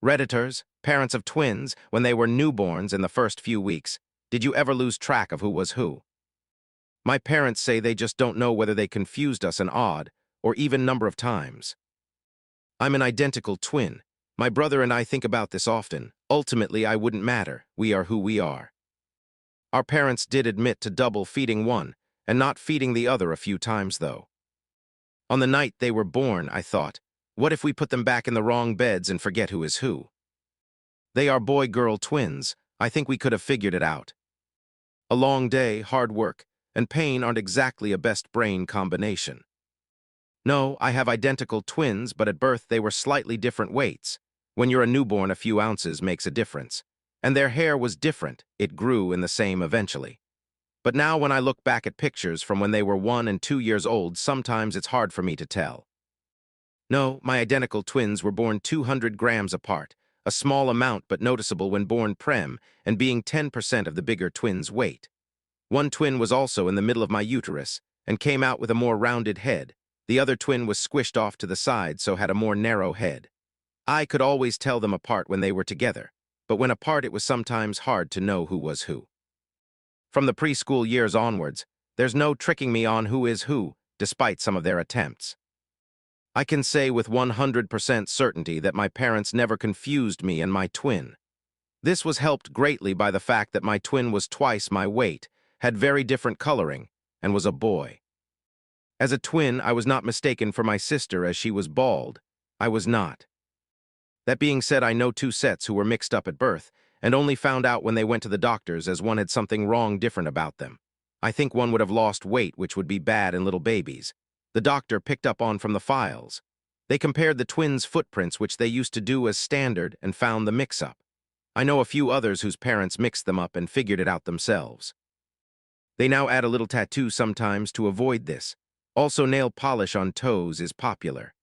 Redditors, parents of twins, when they were newborns in the first few weeks, did you ever lose track of who was who? My parents say they just don't know whether they confused us an odd or even number of times. I'm an identical twin. My brother and I think about this often. Ultimately, I wouldn't matter. We are who we are. Our parents did admit to double feeding one and not feeding the other a few times, though. On the night they were born, I thought, what if we put them back in the wrong beds and forget who is who? They are boy-girl twins. I think we could have figured it out. A long day, hard work, and pain aren't exactly a best-brain combination. No, I have identical twins, but at birth they were slightly different weights. When you're a newborn, a few ounces makes a difference. And their hair was different. It grew in the same eventually. But now when I look back at pictures from when they were 1 and 2 years old, sometimes it's hard for me to tell. No, my identical twins were born 200 grams apart, a small amount but noticeable when born prem, and being 10% of the bigger twin's weight. One twin was also in the middle of my uterus and came out with a more rounded head. The other twin was squished off to the side, so had a more narrow head. I could always tell them apart when they were together, but when apart it was sometimes hard to know who was who. From the preschool years onwards, there's no tricking me on who is who, despite some of their attempts. I can say with 100% certainty that my parents never confused me and my twin. This was helped greatly by the fact that my twin was twice my weight, had very different coloring, and was a boy. As a twin, I was not mistaken for my sister as she was bald. I was not. That being said, I know 2 sets who were mixed up at birth, and only found out when they went to the doctors as one had something wrong different about them. I think one would have lost weight, which would be bad in little babies. The doctor picked up on from the files. They compared the twins' footprints, which they used to do as standard, and found the mix-up. I know a few others whose parents mixed them up and figured it out themselves. They now add a little tattoo sometimes to avoid this. Also, nail polish on toes is popular.